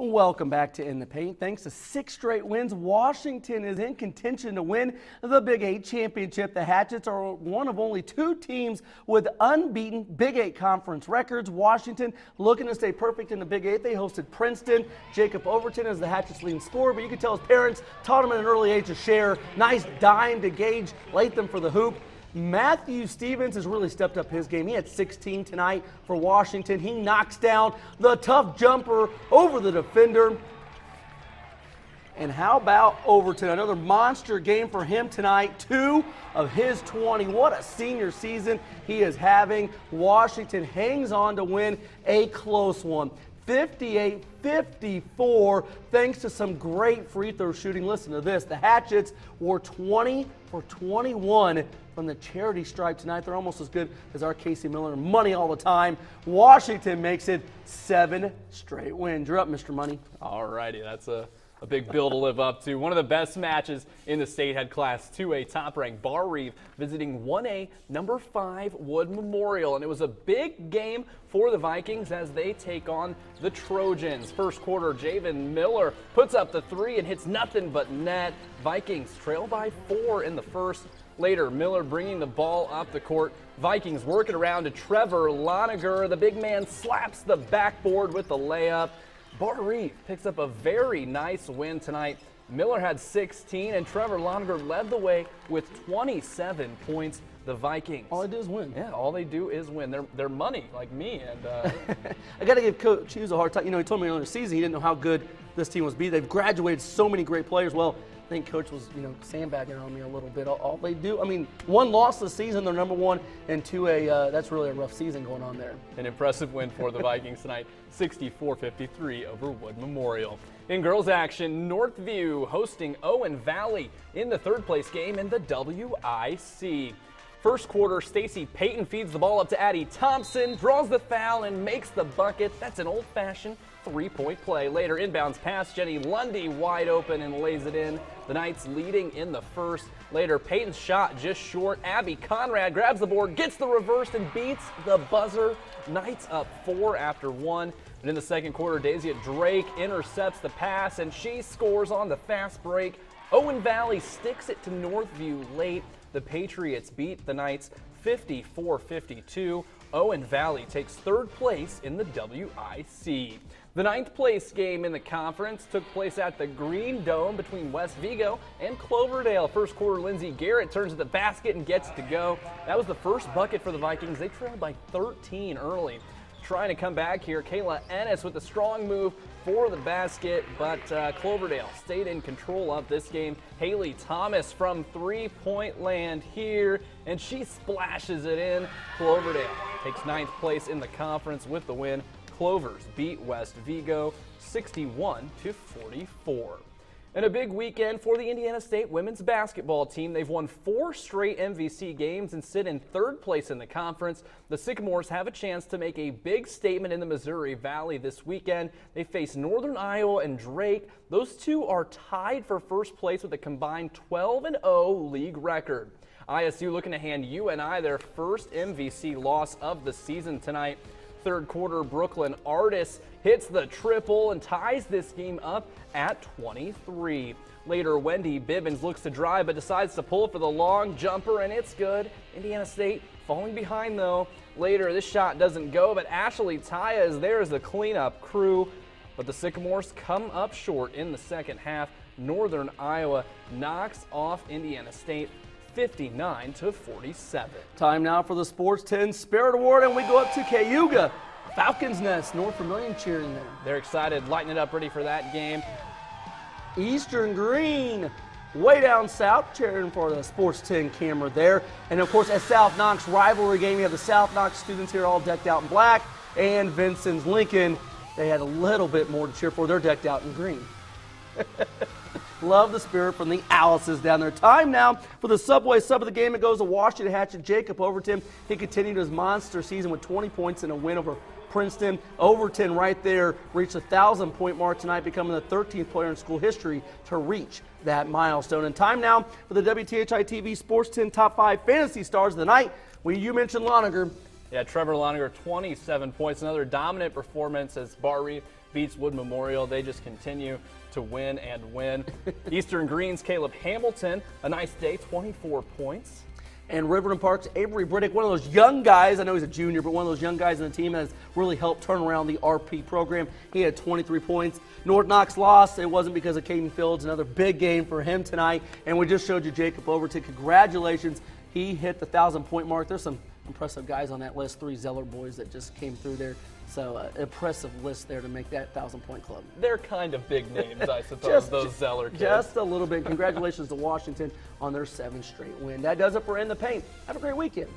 Welcome back to In the Paint. Thanks to 6 straight wins, Washington is in contention to win the Big 8 championship. The Hatchets are one of only 2 teams with unbeaten Big 8 conference records. Washington looking to stay perfect in the Big 8. They hosted Princeton. Jacob Overton is the Hatchets' leading scorer, but you can tell his parents taught him at an early age to share. Nice dime to Gage Latham for the hoop. Matthew Stevens has really stepped up his game. He had 16 tonight for Washington. He knocks down the tough jumper over the defender. And how about Overton? Another monster game for him tonight. 2 of his 20. What a senior season he is having. Washington hangs on to win a close one. 58-54, thanks to some great free throw shooting. Listen to this. The Hatchets were 20 for 21 from the charity stripe tonight. They're almost as good as our Casey Miller. Money all the time. Washington makes it 7 straight wins. You're up, Mr. Money. All righty. That's a big bill to live up to. One of the best matches in the state had Class 2A top-ranked Bar Reeve visiting 1A number 5 Wood Memorial. And it was a big game for the Vikings as they take on the Trojans. First quarter, Javen Miller puts up the 3 and hits nothing but net. Vikings trail by 4 in the first. Later, Miller bringing the ball up the court. Vikings working around to Trevor Loniger. The big man slaps the backboard with the layup. Bar Reeve picks up a very nice win tonight. Miller had 16, and Trevor Loniger led the way with 27 points. The Vikings. All they do is win. Yeah, all they do is win. They're money, like me. And I got to give Coach Hughes a hard time. You know, he told me earlier in the season he didn't know how good this team was. They've graduated so many great players. Well, I think Coach was, sandbagging on me a little bit. All they do, 1 loss this season, they're number 1, and 2A, that's really a rough season going on there. An impressive win for the Vikings tonight, 64-53 over Wood Memorial. In girls action, Northview hosting Owen Valley in the 3rd place game in the WIC. First quarter, Stacy Payton feeds the ball up to Addie Thompson, draws the foul, and makes the bucket. That's an old-fashioned 3-point play. Later, inbounds pass, Jenny Lundy wide open and lays it in. The Knights leading in the first. Later, Payton's shot just short. Abby Conrad grabs the board, gets the reverse, and beats the buzzer. Knights up 4 after 1. And in the second quarter, Daisy Drake intercepts the pass, and she scores on the fast break. Owen Valley sticks it to Northview late. The Patriots beat the Knights 54-52. Owen Valley takes 3rd place in the WIC. The 9th place game in the conference took place at the Green Dome between West Vigo and Cloverdale. First quarter, Lindsey Garrett turns to the basket and gets to go. That was the first bucket for the Vikings. They trailed by 13 early. Trying to come back here, Kayla Ennis with a strong move for the basket, but Cloverdale stayed in control of this game. Haley Thomas from 3-point land here, and she splashes it in. Cloverdale takes 9th place in the conference with the win. Clovers beat West Vigo 61-44. And a big weekend for the Indiana State women's basketball team. They've won 4 straight MVC games and sit in 3rd place in the conference. The Sycamores have a chance to make a big statement in the Missouri Valley this weekend. They face Northern Iowa and Drake. Those 2 are tied for first place with a combined 12-0 league record. ISU looking to hand UNI their first MVC loss of the season tonight. Third quarter, Brooklyn Artis hits the triple and ties this game up at 23. Later, Wendy Bibbins looks to drive but decides to pull for the long jumper, and it's good. Indiana State falling behind, though. Later, this shot doesn't go, but Ashley Taya is there as the cleanup crew. But the Sycamores come up short in the second half. Northern Iowa knocks off Indiana State 59-47. Time now for the Sports 10 Spirit Award, and we go up to Cayuga. Falcons Nest, North Vermillion cheering there. They're excited, lighting it up, ready for that game. Eastern Green, way down south, cheering for the Sports 10 camera there. And of course, at South Knox rivalry game, you have the South Knox students here all decked out in black, and Vincent's Lincoln, they had a little bit more to cheer for. They're decked out in green. Love the spirit from the Alice's down there. Time now for the Subway sub of the game. It goes to Washington Hatchet Jacob Overton. He continued his monster season with 20 points and a win over Princeton. Overton right there reached the 1,000-point mark tonight, becoming the 13th player in school history to reach that milestone. And time now for the WTHI-TV Sports 10 Top 5 Fantasy Stars of the Night. You mentioned Loniger. Yeah, Trevor Loninger, 27 points. Another dominant performance as Bar Reef beats Wood Memorial. They just continue to win and win. Eastern Greens, Caleb Hamilton, a nice day, 24 points. And Riverton Park's Avery Briddick, one of those young guys, I know he's a junior, but one of those young guys in the team has really helped turn around the RP program. He had 23 points. North Knox lost. It wasn't because of Caden Fields. Another big game for him tonight. And we just showed you Jacob Overton. Congratulations. He hit the 1,000-point mark. There's some impressive guys on that list. 3 Zeller boys that just came through there. So impressive list there to make that 1,000-point club. They're kind of big names, I suppose, those Zeller kids. Just a little bit. Congratulations to Washington on their 7th straight win. That does it for In the Paint. Have a great weekend.